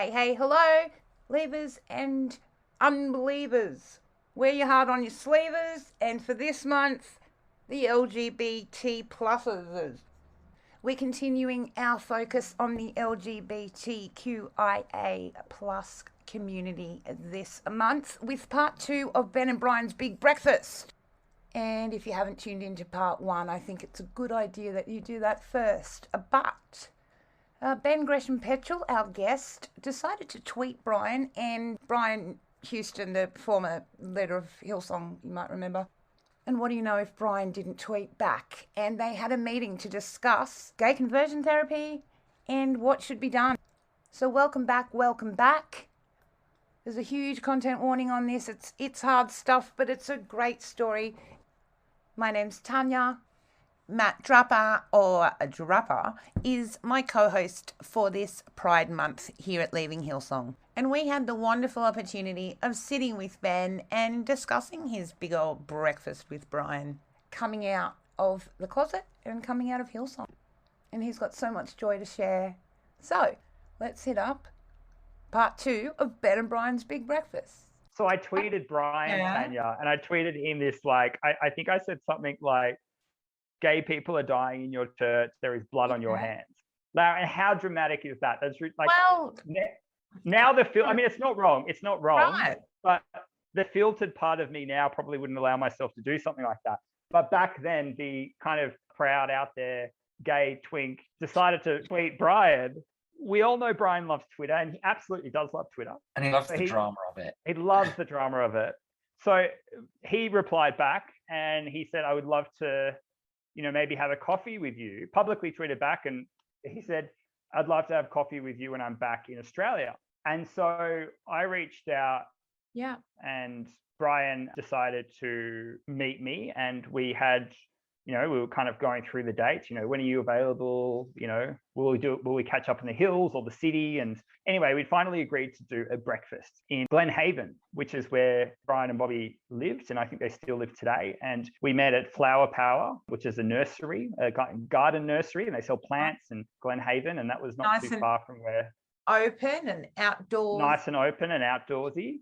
Hey, hello, leavers and unbelievers. Wear your heart on your sleevers, and for this month, the LGBT pluses. We're continuing our focus on the LGBTQIA plus community this month with part two of Ben and Brian's Big Breakfast. And if you haven't tuned into part one, I think it's a good idea that you do that first. But Ben Gresham Petrel, our guest, decided to tweet Brian, and Brian Houston, the former leader of Hillsong, you might remember. And what do you know if Brian didn't tweet back? And they had a meeting to discuss gay conversion therapy and what should be done. So welcome back, welcome back. There's a huge content warning on this. It's hard stuff, but it's a great story. My name's Tanya. Matt Drapper, or Drapper, is my co-host for this Pride Month here at Leaving Hillsong. And we had the wonderful opportunity of sitting with Ben and discussing his big old breakfast with Brian, coming out of the closet and coming out of Hillsong. And he's got so much joy to share. So, let's hit up part two of Ben and Brian's Big Breakfast. So I tweeted Brian, Tanya, and I tweeted him this, I think I said something like, gay people are dying in your church. There is blood on your hands. Now, and how dramatic is that? That's like, well, now I mean, it's not wrong. It's not wrong. Right. But the filtered part of me now probably wouldn't allow myself to do something like that. But back then, the kind of proud out there gay twink decided to tweet Brian. We all know Brian loves Twitter, and he absolutely does love Twitter. And he loves the drama of it. He loves the drama of it. So he replied back and he said, I would love to, maybe have a coffee with you, publicly tweeted back. And he said, I'd love to have coffee with you when I'm back in Australia. And so I reached out. Yeah. And Brian decided to meet me, and we had, we were kind of going through the dates, when are you available? Will we catch up in the hills or the city? And anyway, we finally agreed to do a breakfast in Glen Haven, which is where Brian and Bobby lived. And I think they still live today. And we met at Flower Power, which is a nursery, a garden nursery, and they sell plants in Glen Haven. And that was not too far from where. Open and outdoors. Nice and open and outdoorsy.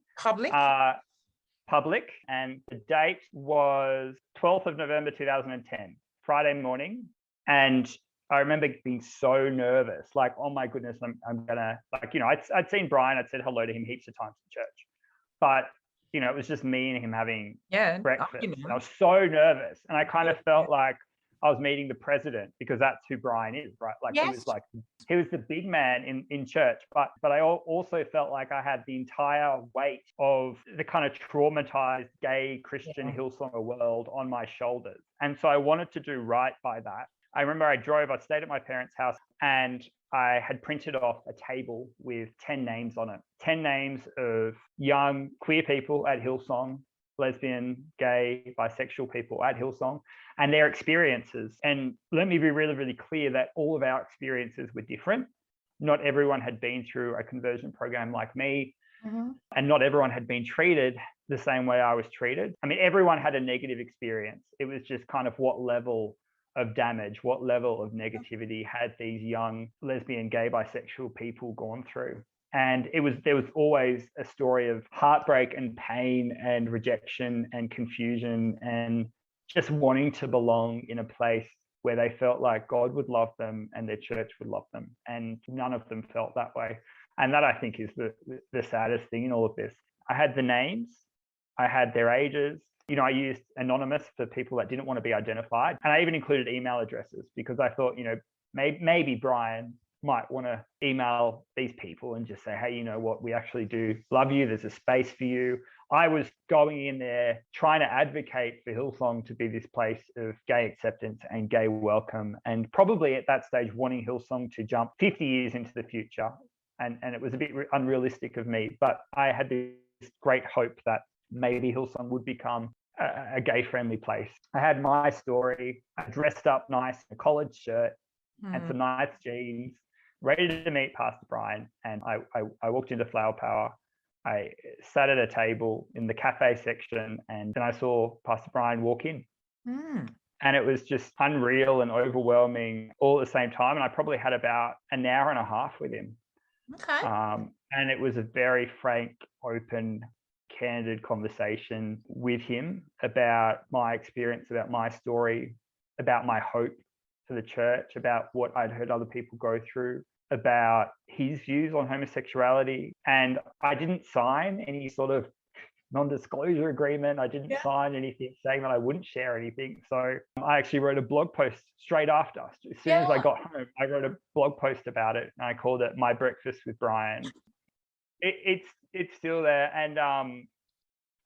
Public, and the date was 12th of November 2010, Friday morning. And I remember being so nervous, like, oh my goodness, I'm gonna, I'd seen Brian, I'd said hello to him heaps of times in church, but it was just me and him having breakfast. And I was so nervous, and I kind of felt like I was meeting the president, because that's who Brian is, right? He was the big man in church, but I also felt like I had the entire weight of the kind of traumatized gay Christian Hillsonger world on my shoulders. And so I wanted to do right by that. I remember I stayed at my parents' house, and I had printed off a table with 10 names on it, 10 names of young queer people at Hillsong, lesbian, gay, bisexual people at Hillsong, and their experiences. And let me be really, really clear that all of our experiences were different. Not everyone had been through a conversion program like me, and not everyone had been treated the same way I was treated. I mean, everyone had a negative experience. It was just kind of what level of damage, what level of negativity had these young lesbian, gay, bisexual people gone through. And there was always a story of heartbreak and pain and rejection and confusion, and just wanting to belong in a place where they felt like God would love them and their church would love them. And none of them felt that way. And that, I think, is the saddest thing in all of this. I had the names, I had their ages. I used anonymous for people that didn't want to be identified. And I even included email addresses, because I thought, maybe Brian might want to email these people and just say, hey, you know what, we actually do love you. There's a space for you. I was going in there trying to advocate for Hillsong to be this place of gay acceptance and gay welcome, and probably at that stage wanting Hillsong to jump 50 years into the future. And it was a bit unrealistic of me, but I had this great hope that maybe Hillsong would become a gay-friendly place. I had my story. I dressed up nice in a collared shirt and some nice jeans, ready to meet Pastor Brian. And I walked into Flower Power. I sat at a table in the cafe section, and then I saw Pastor Brian walk in. And it was just unreal and overwhelming all at the same time. And I probably had about an hour and a half with him. Okay. And it was a very frank, open, candid conversation with him about my experience, about my story, about my hope for the church, about what I'd heard other people go through, about his views on homosexuality. And I didn't sign any sort of non-disclosure agreement. I didn't sign anything saying that I wouldn't share anything. So I actually wrote a blog post straight after. As soon as I got home, I wrote a blog post about it, and I called it My Breakfast with Brian. It's still there. And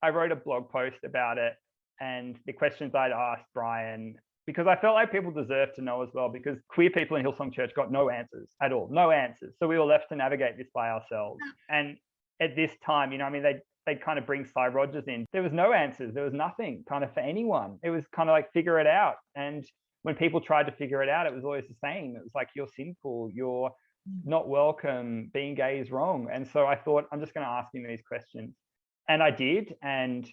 I wrote a blog post about it and the questions I'd asked Brian, because I felt like people deserve to know as well, because queer people in Hillsong Church got no answers at all, no answers. So we were left to navigate this by ourselves. And at this time, they'd kind of bring Cy Rogers in. There was no answers. There was nothing kind of for anyone. It was kind of like figure it out. And when people tried to figure it out, it was always the same. It was like, you're sinful, you're not welcome, being gay is wrong. And so I thought, I'm just going to ask him these questions. And I did. And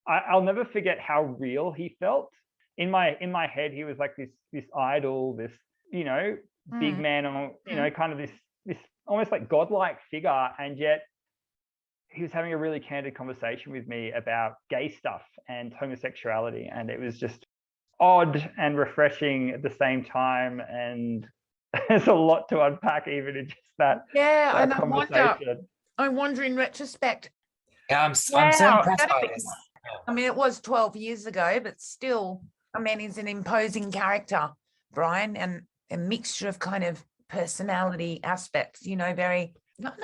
I'll never forget how real he felt. In my head, he was like this idol, this, big man, or, kind of this almost like godlike figure. And yet he was having a really candid conversation with me about gay stuff and homosexuality. And it was just odd and refreshing at the same time. And there's a lot to unpack even in just that, that conversation. I wonder in retrospect. Yeah, I'm so impressed by this. I mean, it was 12 years ago, but still, I mean, he's an imposing character, Brian, and a mixture of kind of personality aspects, very, not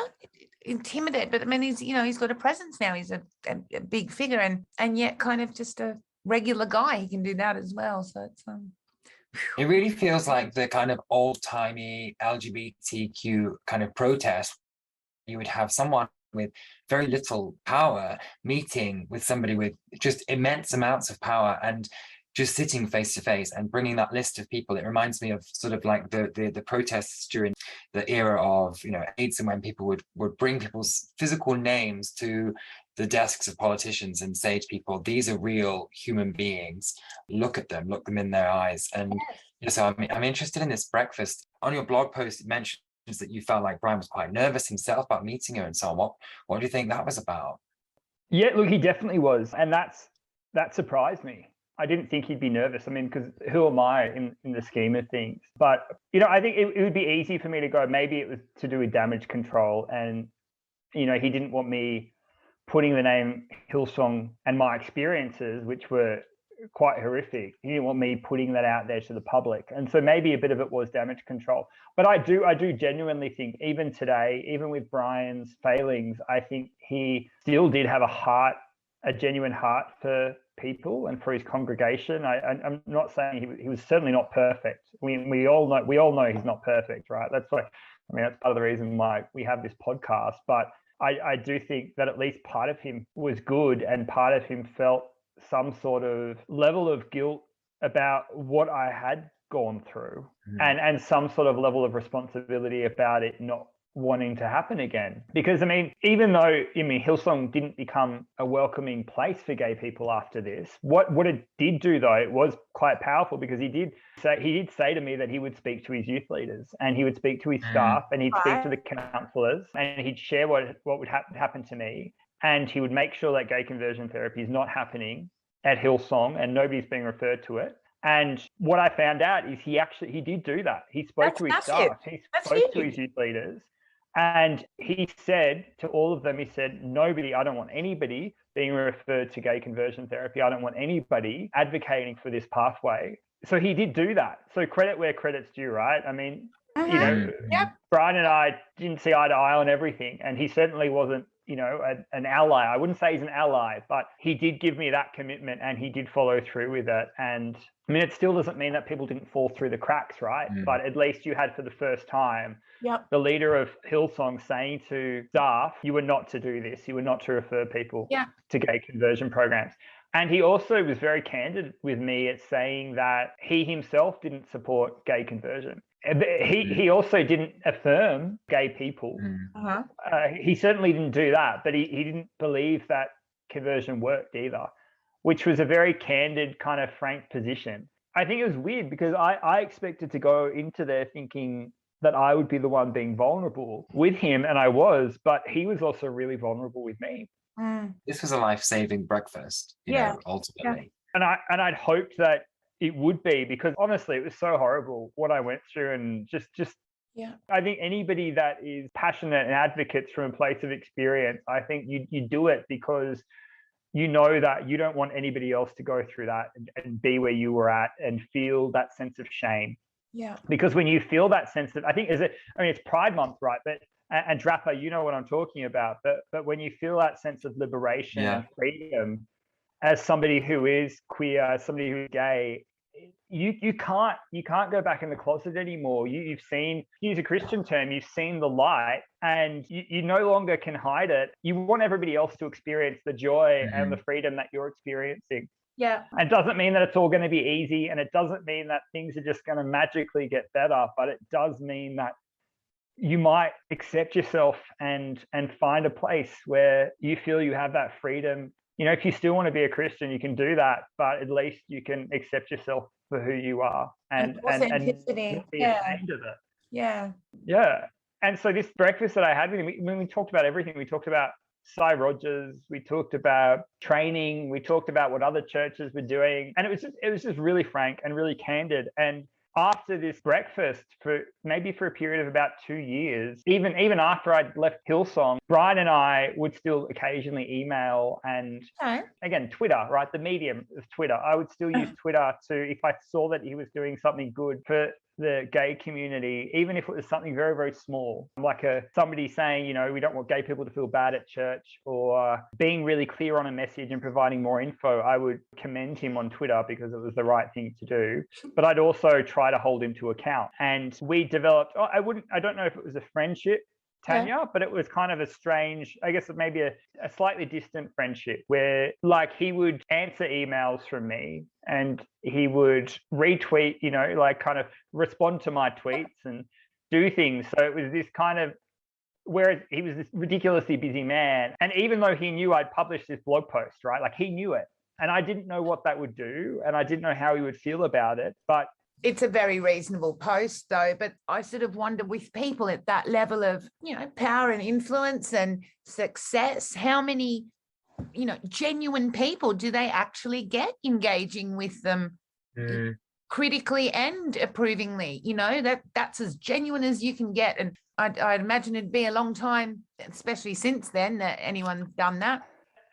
intimidated, but I mean, he's got a presence now. He's a big figure and yet kind of just a regular guy. He can do that as well. So it's, it really feels like the kind of old-timey LGBTQ kind of protest. You would have someone with very little power meeting with somebody with just immense amounts of power and just sitting face to face and bringing that list of people. It reminds me of sort of like the protests during the era of AIDS, and when people would bring people's physical names to the desks of politicians and say to people, these are real human beings, look at them, look them in their eyes. And so I'm interested in this breakfast. On your blog post, it mentioned that you felt like Brian was quite nervous himself about meeting her and so on. What do you think that was about? Yeah, look, he definitely was. And that surprised me. I didn't think he'd be nervous. I mean, because who am I in the scheme of things? But, I think it would be easy for me to go, maybe it was to do with damage control. And, he didn't want me putting the name Hillsong and my experiences, which were quite horrific. He didn't want me putting that out there to the public. And so maybe a bit of it was damage control. But I do genuinely think, even today, even with Brian's failings, I think he still did have a genuine heart for people and for his congregation. I'm not saying he was certainly not perfect. We all know he's not perfect, right? That's part of the reason why we have this podcast. But I do think that at least part of him was good, and part of him felt some sort of level of guilt about what I had gone through, and some sort of level of responsibility about it not wanting to happen again. Because even though Hillsong didn't become a welcoming place for gay people after this, what it did do though, it was quite powerful, because he did say to me that he would speak to his youth leaders, and he would speak to his staff, and he'd speak to the counselors, and he'd share what would happen to me, and he would make sure that gay conversion therapy is not happening at Hillsong and nobody's being referred to it. And what I found out is he did do that. He spoke to his staff, he spoke to his youth leaders, and he said to all of them, he said, I don't want anybody being referred to gay conversion therapy. I don't want anybody advocating for this pathway. So he did do that. So credit where credit's due, right? Brian and I didn't see eye to eye on everything, and he certainly wasn't, an ally. I wouldn't say he's an ally, but he did give me that commitment, and he did follow through with it. And it still doesn't mean that people didn't fall through the cracks, right? But at least you had, for the first time, the leader of Hillsong saying to staff, you were not to do this. You were not to refer people to gay conversion programs. And he also was very candid with me at saying that he himself didn't support gay conversion. He also didn't affirm gay people. He certainly didn't do that, but he didn't believe that conversion worked either, which was a very candid, kind of frank position. I think it was weird, because I expected to go into there thinking that I would be the one being vulnerable with him, and I was, but he was also really vulnerable with me. This was a life-saving breakfast, you know, ultimately. And I'd hoped that it would be, because honestly, it was so horrible what I went through, and just I think anybody that is passionate and advocates from a place of experience, I think you do it because you know that you don't want anybody else to go through that and be where you were at and feel that sense of shame. Yeah. Because when you feel that sense of, I think, it's Pride Month, right? But and Drappa, you know what I'm talking about. But when you feel that sense of liberation and freedom, as somebody who is queer, as somebody who is gay, you can't go back in the closet anymore. You've seen, use a Christian term, you've seen the light, and you no longer can hide it. You want everybody else to experience the joy and the freedom that you're experiencing. Yeah. It doesn't mean that it's all going to be easy, and it doesn't mean that things are just going to magically get better, but it does mean that you might accept yourself and find a place where you feel you have that freedom. You know, if you still want to be a Christian, you can do that, but at least you can accept yourself for who you are and authenticity. be ashamed of it. Yeah. Yeah. And so this breakfast that I had with him, when we talked about everything, we talked about Cy Rogers, we talked about training, we talked about what other churches were doing, and it was just really frank and really candid. And after this breakfast, for a period of about 2 years, even after I'd left Hillsong, Brian and I would still occasionally email, and again, Twitter, right? The medium of Twitter. I would still use Twitter if I saw that he was doing something good for the gay community, even if it was something very, very small, like somebody saying, you know, we don't want gay people to feel bad at church, or being really clear on a message and providing more info. I would commend him on Twitter because it was the right thing to do. But I'd also try to hold him to account. And we developed, I don't know if it was a friendship, Tanya, but it was kind of a strange, I guess maybe a slightly distant friendship, where like he would answer emails from me and he would retweet, you know, like kind of respond to my tweets and do things. So it was this kind of, whereas he was this ridiculously busy man. And even though he knew I'd published this blog post, right, like he knew it. And I didn't know what that would do, and I didn't know how he would feel about it. But it's a very reasonable post, though. But I sort of wonder, with people at that level of, you know, power and influence and success, how many, you know, genuine people do they actually get engaging with them critically and approvingly? You know, that's as genuine as you can get. And I'd imagine it'd be a long time, especially since then, that anyone's done that.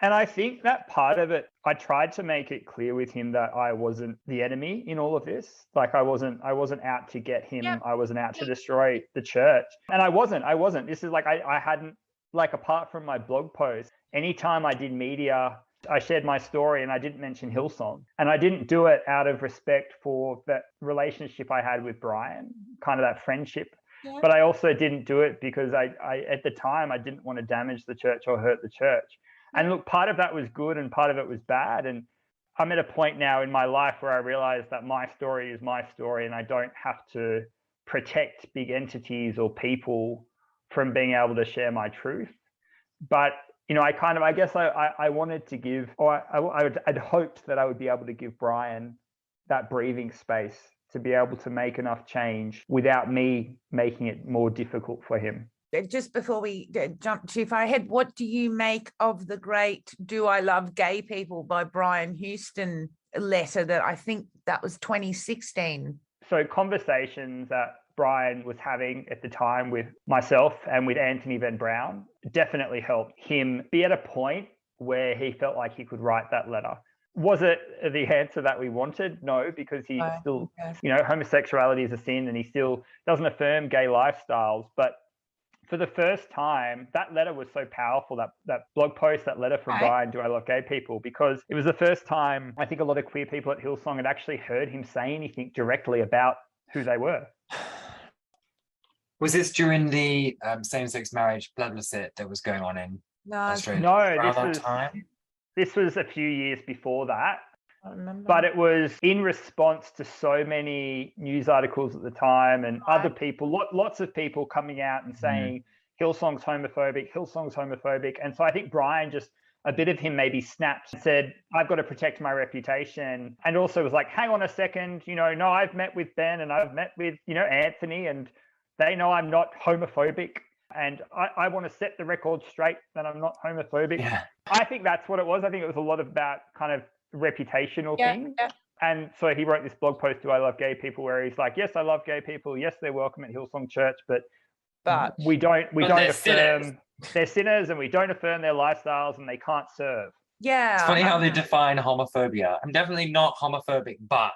And I think that part of it, I tried to make it clear with him that I wasn't the enemy in all of this. Like I wasn't out to get him. Yep. I wasn't out to destroy the church. And I wasn't. This is like, I hadn't, like, apart from my blog post, anytime I did media, I shared my story and I didn't mention Hillsong. And I didn't do it out of respect for that relationship I had with Brian, kind of that friendship. Yeah. But I also didn't do it because I at the time, I didn't want to damage the church or hurt the church. And look, part of that was good and part of it was bad. And I'm at a point now in my life where I realize that my story is my story, and I don't have to protect big entities or people from being able to share my truth. But, you know, I guess I wanted to give, or I'd hoped that I would be able to give Brian that breathing space to be able to make enough change without me making it more difficult for him. Just before we jump too far ahead, what do you make of the great Do I Love Gay People by Brian Houston letter that I think that was 2016? So conversations that Brian was having at the time with myself and with Anthony Ben Brown definitely helped him be at a point where he felt like he could write that letter. Was it the answer that we wanted? No, because he still, you know, homosexuality is a sin and he still doesn't affirm gay lifestyles. But for the first time, that letter was so powerful, that blog post, that letter from Brian, Do I Love Gay People? Because it was the first time I think a lot of queer people at Hillsong had actually heard him say anything directly about who they were. Was this during the same-sex marriage plebiscite that was going on in Australia? No, this was a few years before that. But it was in response to so many news articles at the time and other people, lots of people coming out and saying Hillsong's homophobic. And so I think Brian, just a bit of him maybe snapped and said, I've got to protect my reputation. And also was like, hang on a second, you know, no, I've met with Ben and I've met with, you know, Anthony, and They know I'm not homophobic. And I want to set the record straight that I'm not homophobic. Yeah. I think that's what it was. I think it was a lot about kind of reputational thing. Yeah. And so he wrote this blog post, Do I Love Gay People? Where he's like, yes, I love gay people. Yes, they're welcome at Hillsong Church, but we don't affirm sinners. They're sinners, and we don't affirm their lifestyles, and they can't serve. Yeah. It's funny how they define homophobia. I'm definitely not homophobic, but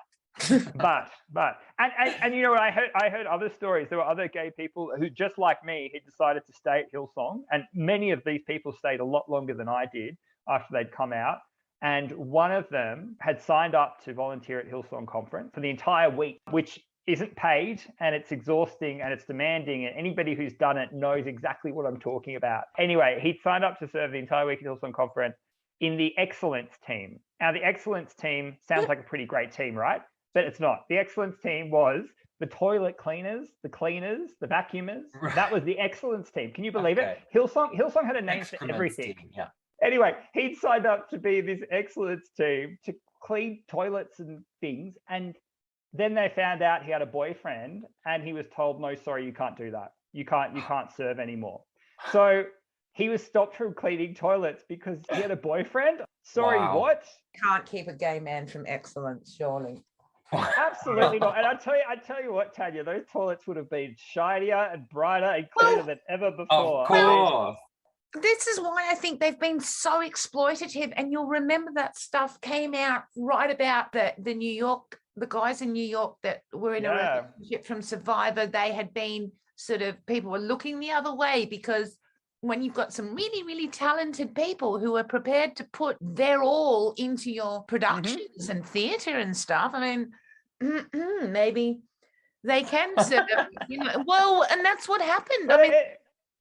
and you know what, I heard other stories. There were other gay people who, just like me, had decided to stay at Hillsong, and many of these people stayed a lot longer than I did after they'd come out. And one of them had signed up to volunteer at Hillsong Conference for the entire week, which isn't paid, and it's exhausting and it's demanding, and anybody who's done it knows exactly what I'm talking about. Anyway, he'd signed up to serve the entire week at Hillsong Conference in the excellence team. Now, the excellence team sounds like a pretty great team, right? But it's not. The excellence team was the toilet cleaners, the vacuumers. Right. That was the excellence team. Can you believe it? Hillsong had a name for everything. Team, yeah. Anyway, he'd signed up to be this excellence team to clean toilets and things. And then they found out he had a boyfriend, and he was told, no, sorry, you can't do that. You can't serve anymore. So he was stopped from cleaning toilets because he had a boyfriend. Sorry, wow. What? Can't keep a gay man from excellence, surely. Absolutely not. And I tell you what, Tanya, those toilets would have been shinier and brighter and cleaner than ever before. Of course. This is why I think they've been so exploitative. And you'll remember that stuff came out right about the New York, the guys in New York that were in a relationship from Survivor. They had been people were looking the other way, because when you've got some really, really talented people who are prepared to put their all into your productions and theatre and stuff, I mean, maybe they can serve, well, and that's what happened.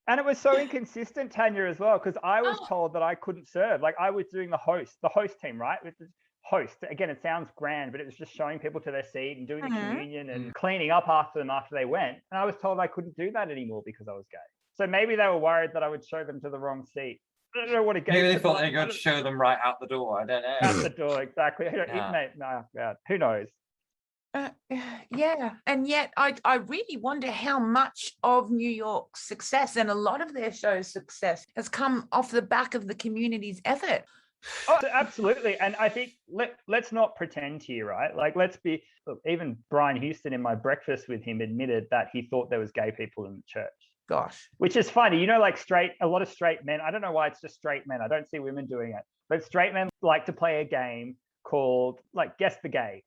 And it was so inconsistent, Tanya, as well, because I was told that I couldn't serve. Like, I was doing the host team, right? With the host. Again, it sounds grand, but it was just showing people to their seat and doing the communion and cleaning up after them after they went. And I was told I couldn't do that anymore because I was gay. So maybe they were worried that I would show them to the wrong seat. I don't know what a gay. Maybe they thought they could show them right out the door. I don't know. Out the door, exactly. Who knows? Yeah, and yet I really wonder how much of New York's success, and a lot of their show's success, has come off the back of the community's effort. Oh, absolutely. And I think let's not pretend here, right? Like, look, even Brian Houston in my breakfast with him admitted that he thought there was gay people in the church. Gosh. Which is funny. Like a lot of straight men, I don't know why it's just straight men. I don't see women doing it. But straight men like to play a game called, like, Guess the Gay.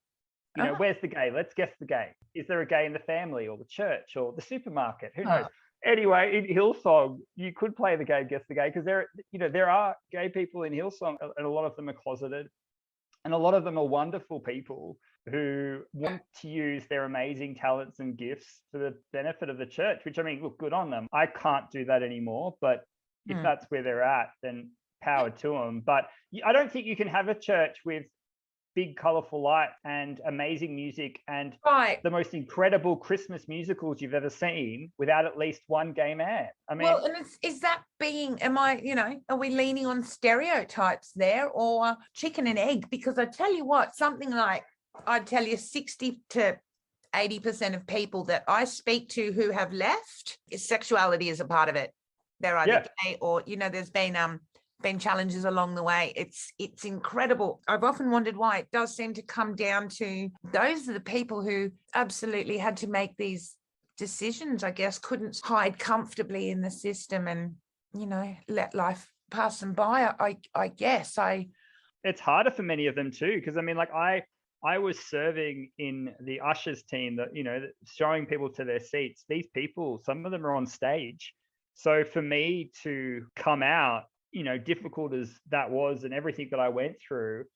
Where's the gay? Let's guess the gay. Is there a gay in the family or the church or the supermarket? Who knows? Anyway, in Hillsong, you could play the game, Guess the Gay, because there are gay people in Hillsong, and a lot of them are closeted, and a lot of them are wonderful people who want to use their amazing talents and gifts for the benefit of the church, which, I mean, look, good on them. I can't do that anymore, but if that's where they're at, then power to them. But I don't think you can have a church with big colorful light and amazing music and the most incredible Christmas musicals you've ever seen without at least one gay man. I mean, well, and is that are we leaning on stereotypes there, or chicken and egg? Because I tell you what, something like, I'd tell you 60 to 80% of people that I speak to who have left, sexuality is a part of it. They're either gay or, there's been challenges along the way. It's incredible. I've often wondered why it does seem to come down to those are the people who absolutely had to make these decisions, I guess, couldn't hide comfortably in the system and, let life pass them by. I guess it's harder for many of them too, because I mean, like, I was serving in the ushers team that, showing people to their seats. These people, some of them are on stage. So for me to come out, difficult as that was and everything that I went through,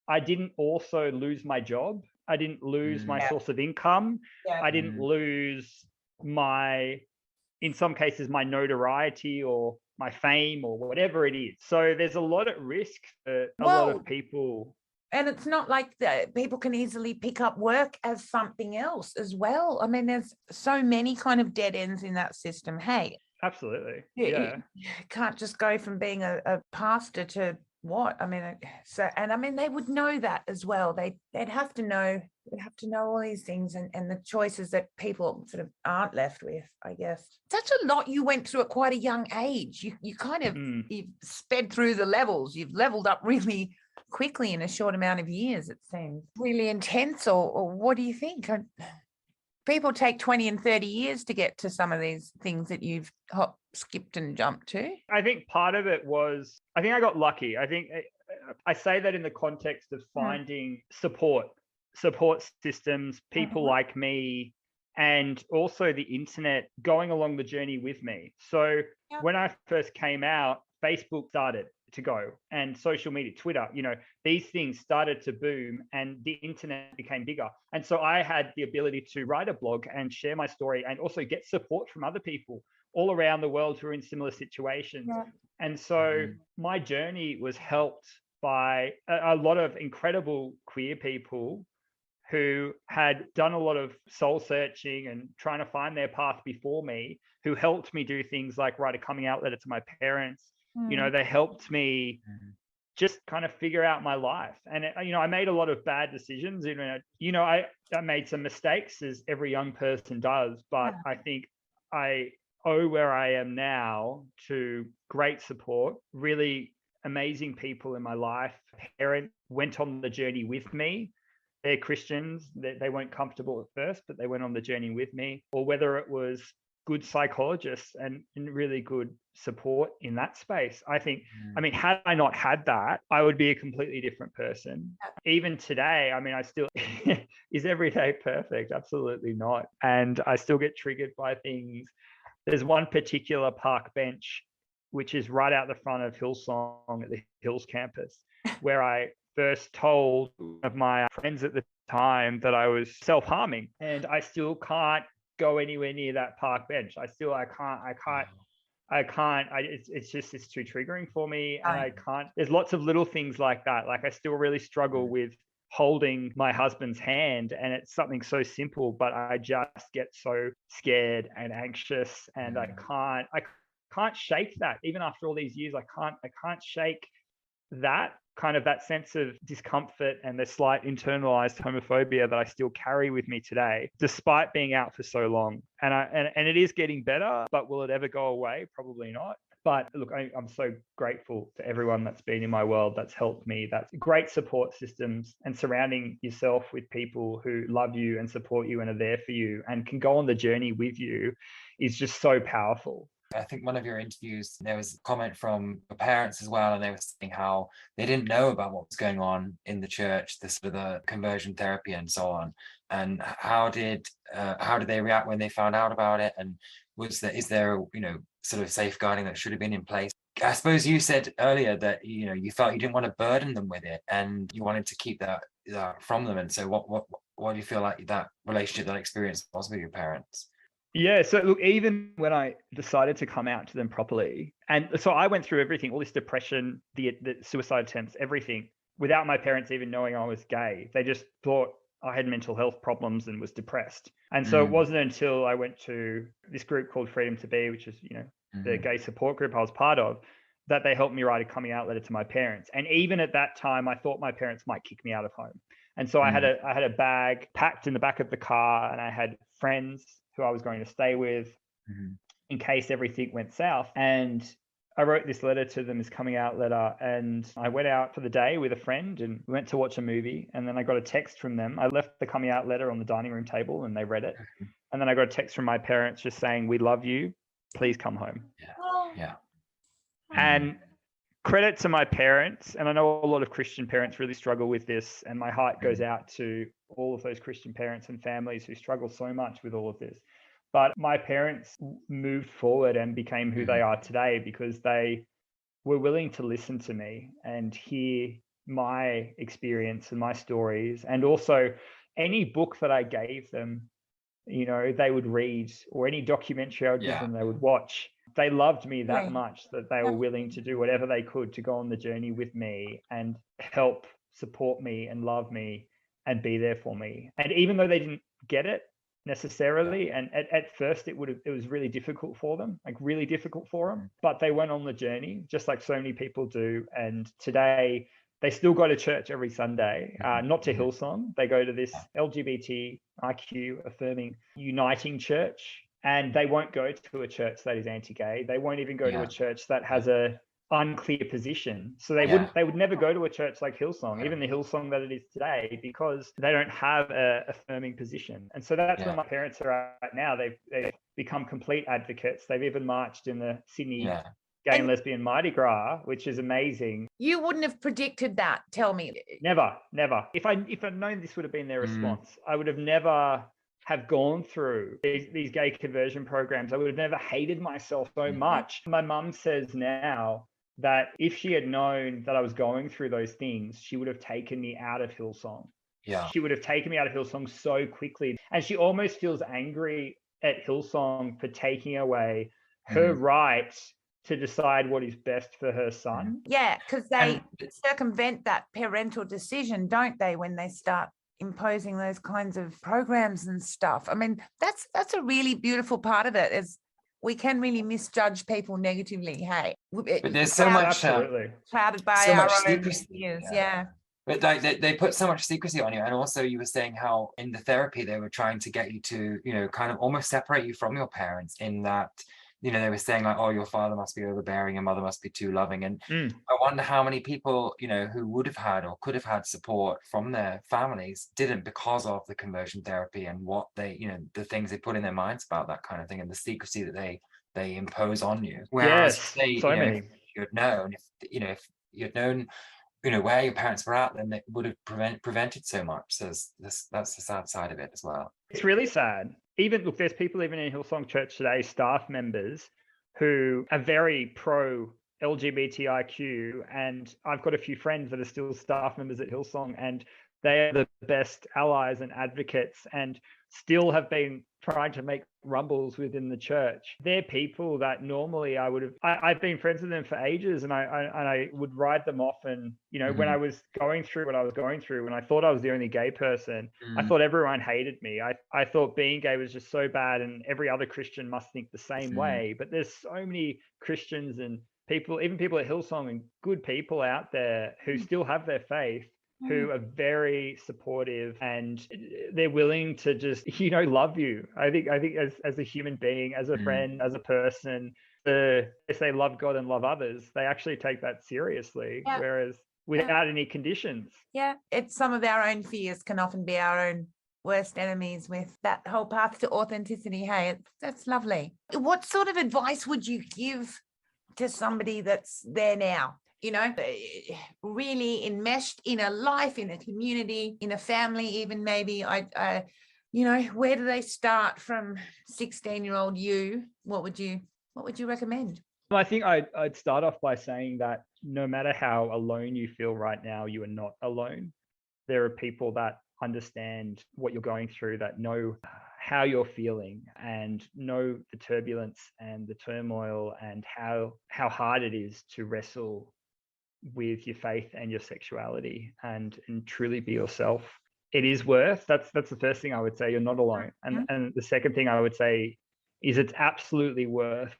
I didn't also lose my job. I didn't lose my source of income. Yeah. I didn't lose in some cases, my notoriety or my fame or whatever it is. So there's a lot at risk for a lot of people. And it's not like that people can easily pick up work as something else as well. I mean, there's so many kind of dead ends in that system. Hey, absolutely. You can't just go from being a pastor to what? I mean, they would know that as well. They'd have to know. They'd have to know all these things and the choices that people sort of aren't left with, I guess. Such a lot you went through at quite a young age. You kind of you've sped through the levels. You've leveled up really quickly in a short amount of years, it seems. Really intense, or what do you think? People take 20 and 30 years to get to some of these things that you've hopped, skipped and jumped to. I think part of it was, I think I got lucky. I think I say that in the context of finding support systems, people like me, and also the internet going along the journey with me. So when I first came out, Facebook started to go, and social media, Twitter, these things started to boom, and the internet became bigger. And so I had the ability to write a blog and share my story and also get support from other people all around the world who are in similar situations. And so my journey was helped by a lot of incredible queer people who had done a lot of soul searching and trying to find their path before me, who helped me do things like write a coming out letter to my parents. They helped me just kind of figure out my life. And, I made a lot of bad decisions. I made some mistakes, as every young person does, but I think I owe where I am now to great support, really amazing people in my life. Parents went on the journey with me. They're Christians. They weren't comfortable at first, but they went on the journey with me. Or whether it was good psychologists and really good support in that space. I think, had I not had that, I would be a completely different person. Even today, I still, is every day perfect? Absolutely not. And I still get triggered by things. There's one particular park bench, which is right out the front of Hillsong at the Hills campus, where I first told one of my friends at the time that I was self-harming, and I still can't go anywhere near that park bench. I can't. It's too triggering for me, and I can't. There's lots of little things like that. Like I still really struggle with holding my husband's hand, and it's something so simple, but I just get so scared and anxious, and I can't shake that. Even after all these years, I can't shake that kind of that sense of discomfort and the slight internalized homophobia that I still carry with me today, despite being out for so long. And it is getting better, but will it ever go away? Probably not. But look, I'm so grateful to everyone that's been in my world, that's helped me. That's great support systems, and surrounding yourself with people who love you and support you and are there for you and can go on the journey with you is just so powerful. I think one of your interviews, there was a comment from the parents as well, and they were saying how they didn't know about what was going on in the church, this with the conversion therapy and so on. And how did they react when they found out about it? And is there sort of safeguarding that should have been in place? I suppose you said earlier that you felt you didn't want to burden them with it, and you wanted to keep that from them. And so what do you feel like that relationship, that experience was with your parents? Yeah, so look, even when I decided to come out to them properly, and so I went through everything, all this depression, the suicide attempts, everything, without my parents even knowing I was gay. They just thought I had mental health problems and was depressed. And so it wasn't until I went to this group called Freedom to Be, which is, the gay support group I was part of, that they helped me write a coming out letter to my parents. And even at that time, I thought my parents might kick me out of home. And so I had a bag packed in the back of the car, and I had friends who I was going to stay with in case everything went south. And I wrote this letter to them, this coming out letter, and I went out for the day with a friend and we went to watch a movie. And then I got a text from them. I left the coming out letter on the dining room table and they read it. And then I got a text from my parents just saying, "We love you. Please come home." Yeah. And credit to my parents. And I know a lot of Christian parents really struggle with this. And my heart goes out to all of those Christian parents and families who struggle so much with all of this. But my parents moved forward and became who they are today because they were willing to listen to me and hear my experience and my stories. And also any book that I gave them, they would read, or any documentary I would give them, they would watch. They loved me that much that they were willing to do whatever they could to go on the journey with me and help support me and love me and be there for me. And even though they didn't get it, necessarily. And at first it was really difficult for them, but they went on the journey just like so many people do. And today they still go to church every Sunday, not to Hillsong. They go to this LGBTIQ affirming, uniting church, and they won't go to a church that is anti-gay. They won't even go to a church that has a unclear position. So they would never go to a church like Hillsong, even the Hillsong that it is today, because they don't have a affirming position. And so that's where my parents are at now. They've become complete advocates. They've even marched in the Sydney Gay and Lesbian Mardi Gras, which is amazing. You wouldn't have predicted that, tell me. Never. If I'd known this would have been their response, I would have never have gone through these gay conversion programs. I would have never hated myself so much. My mum says now that if she had known that I was going through those things, she would have taken me out of Hillsong. Yeah. She would have taken me out of Hillsong so quickly. And she almost feels angry at Hillsong for taking away her right to decide what is best for her son. Yeah, because they circumvent that parental decision, don't they, when they start imposing those kinds of programs and stuff. I mean, that's a really beautiful part of it, is we can really misjudge people negatively. Hey, but there's so much clouded by so our much own secrecy. fears. But like they put so much secrecy on you. And also you were saying how in the therapy they were trying to get you to, kind of almost separate you from your parents, in that, they were saying like, oh, your father must be overbearing, your mother must be too loving. And I wonder how many people, who would have had or could have had support from their families didn't, because of the conversion therapy and what they, the things they put in their minds about that kind of thing, and the secrecy that they impose on you. Whereas if you had known, if you'd known, where your parents were at, then it would have prevented so much. So that's the sad side of it as well. It's really sad. There's people even in Hillsong Church today, staff members, who are very pro LGBTIQ, and I've got a few friends that are still staff members at Hillsong, and they are the best allies and advocates, and still have been trying to make rumbles within the church. They're people that normally I've been friends with them for ages, and I would write them off. And, when I was going through what I was going through, when I thought I was the only gay person, I thought everyone hated me. I thought being gay was just so bad, and every other Christian must think the same way. But there's so many Christians and people, even people at Hillsong, and good people out there who still have their faith, who are very supportive, and they're willing to just, love you. I think as a human being, as a friend, as a person, if they love God and love others, they actually take that seriously, whereas without any conditions. Yeah, it's some of our own fears can often be our own worst enemies with that whole path to authenticity. Hey, that's lovely. What sort of advice would you give to somebody that's there now? Really enmeshed in a life, in a community, in a family, even maybe. Where do they start from 16-year-old you? What would you recommend? Well, I think I'd start off by saying that no matter how alone you feel right now, you are not alone. There are people that understand what you're going through, that know how you're feeling, and know the turbulence and the turmoil, and how hard it is to wrestle with your faith and your sexuality, and truly be yourself. It is worth, that's the first thing I would say. You're not alone. And the second thing I would say is it's absolutely worth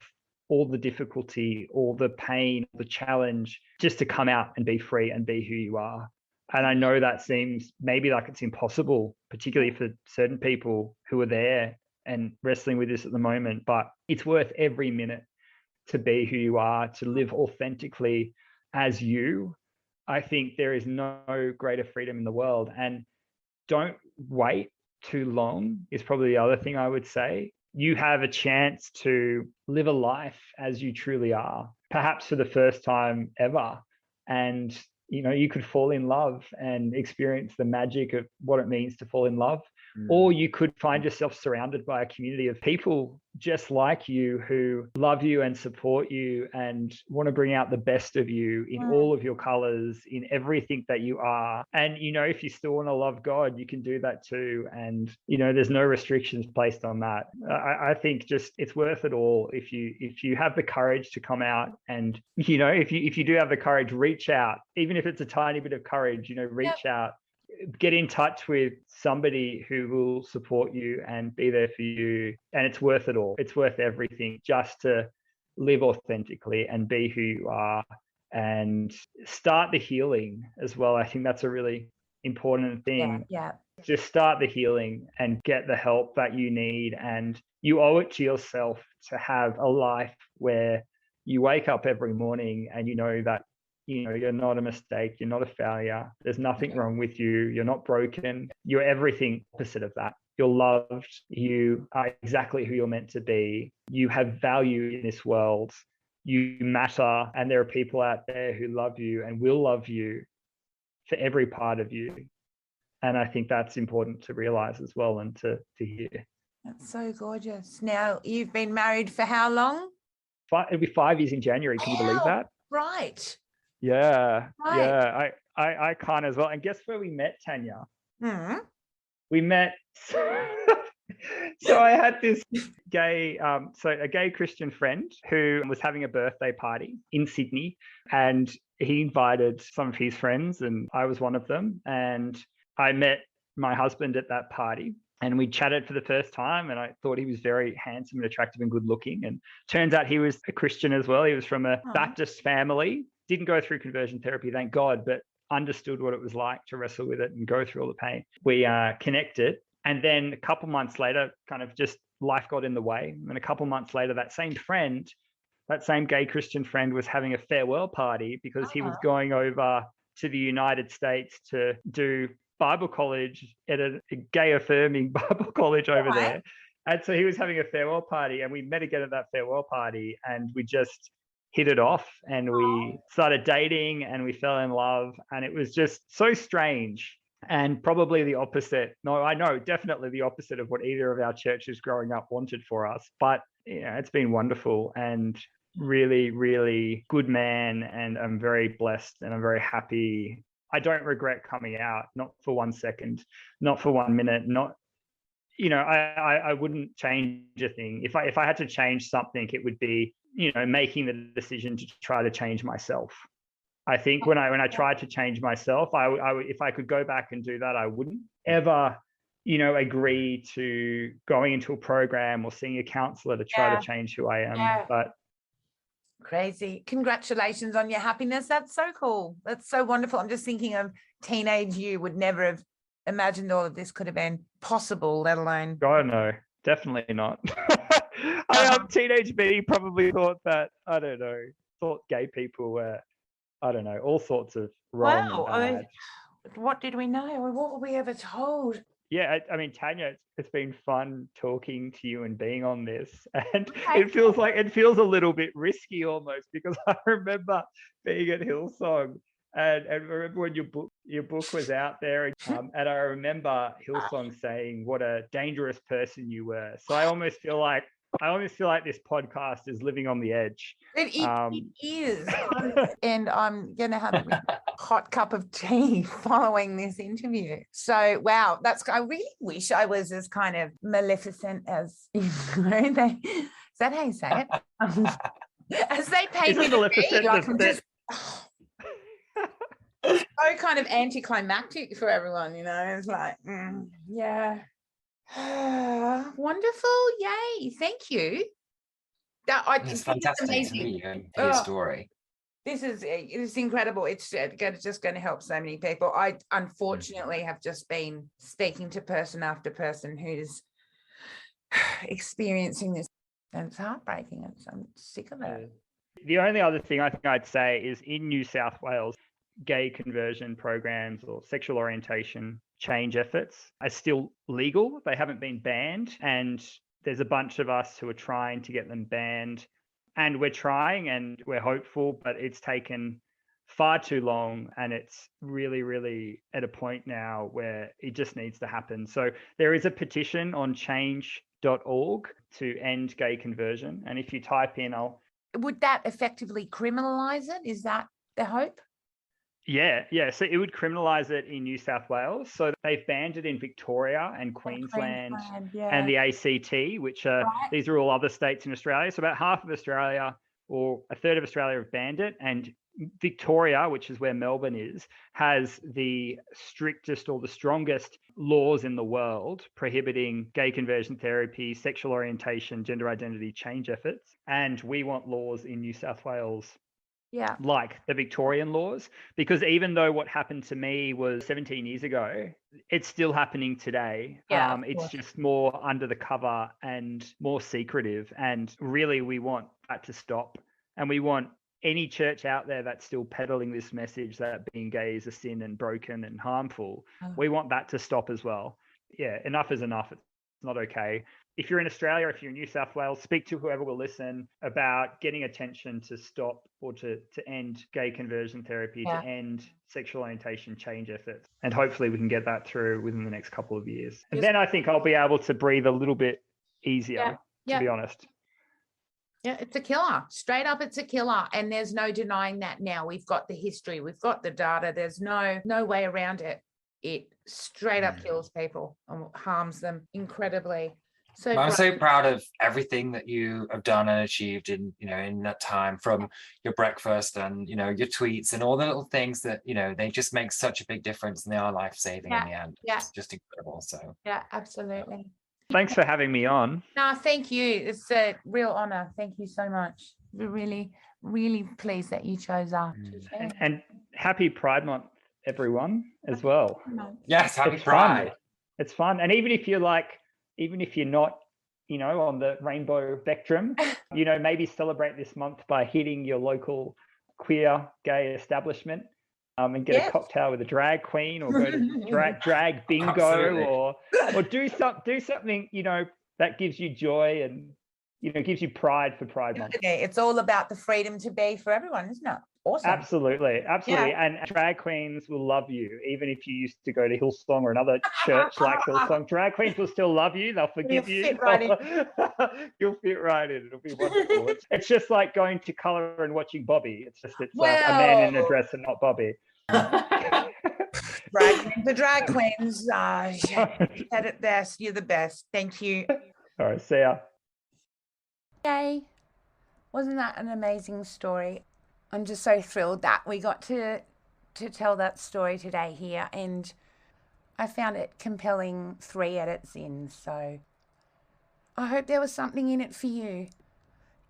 all the difficulty, all the pain, the challenge, just to come out and be free and be who you are. And I know that seems maybe like it's impossible, particularly for certain people who are there and wrestling with this at the moment, but it's worth every minute to be who you are, to live authentically as you. I think there is no greater freedom in the world. And don't wait too long is probably the other thing I would say. You have a chance to live a life as you truly are, perhaps for the first time ever. And, you could fall in love and experience the magic of what it means to fall in love. Or you could find yourself surrounded by a community of people just like you, who love you and support you and want to bring out the best of you in all of your colors, in everything that you are. And, if you still want to love God, you can do that too. And, there's no restrictions placed on that. I think just it's worth it all if you have the courage to come out. And, if you do have the courage, reach out, even if it's a tiny bit of courage, reach out. get in touch with somebody who will support you and be there for you. And it's worth it all. It's worth everything just to live authentically and be who you are and start the healing as well. I think that's a really important thing. Yeah. Just start the healing and get the help that you need. And you owe it to yourself to have a life where you wake up every morning and you know that you're not a mistake, you're not a failure, there's nothing wrong with you, you're not broken, you're everything opposite of that. You're loved, you are exactly who you're meant to be, you have value in this world, you matter, and there are people out there who love you and will love you for every part of you. And I think that's important to realize as well and to hear. That's so gorgeous. Now, you've been married for how long? It'll be 5 years in January. Can you believe that? Right. Yeah. Right. Yeah. I can't as well. And guess where we met, Tanya? Mm-hmm. We met. So I had this a gay Christian friend who was having a birthday party in Sydney, and he invited some of his friends, and I was one of them. And I met my husband at that party, and we chatted for the first time, and I thought he was very handsome and attractive and good looking. And turns out he was a Christian as well. He was from a Baptist family, didn't go through conversion therapy, thank God, but understood what it was like to wrestle with it and go through all the pain. We connected. And then a couple months later, kind of just life got in the way. And a couple months later, that same gay Christian friend was having a farewell party because he was going over to the United States to do Bible college at a gay affirming Bible college over there. And so he was having a farewell party, and we met again at that farewell party, and we just hit it off, and we started dating, and we fell in love, and it was just so strange. And probably the opposite. No, I know, definitely the opposite of what either of our churches growing up wanted for us. But it's been wonderful and really, really good man. And I'm very blessed and I'm very happy. I don't regret coming out, not for 1 second, not for 1 minute, I wouldn't change a thing. If I had to change something, it would be, making the decision to try to change myself. I think when I tried to change myself, I if I could go back and do that, I wouldn't ever, agree to going into a program or seeing a counselor to try to change who I am. But crazy. Congratulations on your happiness. That's so cool. That's so wonderful. I'm just thinking of teenage you would never have imagined all of this could have been possible, let alone. God, no, definitely not. Teenage me probably thought that, thought gay people were, all sorts of wrong. Wow. And bad. What did we know? What were we ever told? Yeah, Tanya, it's been fun talking to you and being on this, and it feels a little bit risky almost, because I remember being at Hillsong, and remember when your book was out there, and I remember Hillsong saying what a dangerous person you were. So I almost feel like this podcast is living on the edge. It is. And I'm going to have a hot cup of tea following this interview. So, wow, I really wish I was as kind of maleficent as, is that how you say it? As they paid me to be, like I'm just so kind of anticlimactic for everyone, it's like, yeah. Wonderful. Yay. Thank you. It's fantastic to meet you and hear your story. It's incredible. It's just going to help so many people. I unfortunately have just been speaking to person after person who's experiencing this, and it's heartbreaking. I'm sick of it. The only other thing I think I'd say is in New South Wales, gay conversion programs or sexual orientation change efforts are still legal. They haven't been banned, and there's a bunch of us who are trying to get them banned, and we're trying and we're hopeful, but it's taken far too long, and it's really, really at a point now where it just needs to happen. So there is a petition on change.org to end gay conversion, and if you type in, would that effectively criminalize it? Is that the hope? Yeah. So it would criminalise it in New South Wales. So they've banned it in Victoria and Queensland and the ACT, which are these are all other states in Australia. So about half of Australia or a third of Australia have banned it. And Victoria, which is where Melbourne is, has the strictest or the strongest laws in the world prohibiting gay conversion therapy, sexual orientation, gender identity change efforts. And we want laws in New South Wales like the Victorian laws, because even though what happened to me was 17 years ago, it's still happening today. It's just more under the cover and more secretive. And really, we want that to stop. And we want any church out there that's still peddling this message that being gay is a sin and broken and harmful, we want that to stop as well. Yeah, enough is enough. It's not okay. If you're in Australia, if you're in New South Wales, speak to whoever will listen about getting attention to stop or to end gay conversion therapy, to end sexual orientation change efforts. And hopefully we can get that through within the next couple of years. And then I think I'll be able to breathe a little bit easier, to be honest. Yeah, it's a killer. Straight up, it's a killer. And there's no denying that now. We've got the history. We've got the data. There's no way around it. It straight up kills people and harms them incredibly. So I'm so proud of everything that you have done and achieved in that time, from your breakfast and, your tweets and all the little things that, they just make such a big difference and they are life-saving in the end. Yeah. It's just incredible. So yeah, absolutely. Thanks for having me on. No, thank you. It's a real honor. Thank you so much. We're really, really pleased that you chose us. And happy Pride Month, everyone, as well. Yes, happy Pride. It's fun. And even if you're not, on the rainbow spectrum, maybe celebrate this month by hitting your local queer gay establishment and get a cocktail with a drag queen, or go to drag bingo, or do something, that gives you joy and, gives you pride for Pride Month. It's all about the freedom to be for everyone, isn't it? Awesome. Absolutely. Yeah. And drag queens will love you, even if you used to go to Hillsong or another church like Hillsong. Drag queens will still love you. They'll forgive you. Fit right in. You'll fit right in. It'll be wonderful. It's just like going to colour and watching Bobby. It's a man in a dress and not Bobby. Drag queens. You said it best. You're the best. Thank you. All right. See ya. Yay. Wasn't that an amazing story? I'm just so thrilled that we got to tell that story today here, and I found it compelling 3 edits in, so I hope there was something in it for you.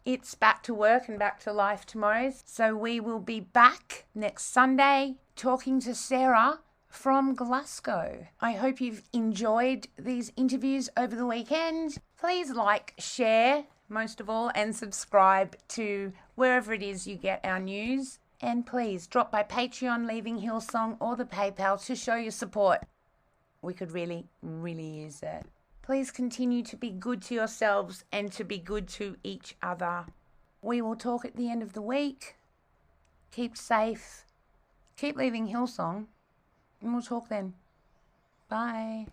It's back to work and back to life tomorrow, so we will be back next Sunday talking to Sarah from Glasgow. I hope you've enjoyed these interviews over the weekend. Please like, share, most of all, and subscribe to wherever it is you get our news. And please drop by Patreon, Leaving Hillsong, or the PayPal to show your support. We could really, really use it. Please continue to be good to yourselves and to be good to each other. We will talk at the end of the week. Keep safe. Keep leaving Hillsong. And we'll talk then. Bye.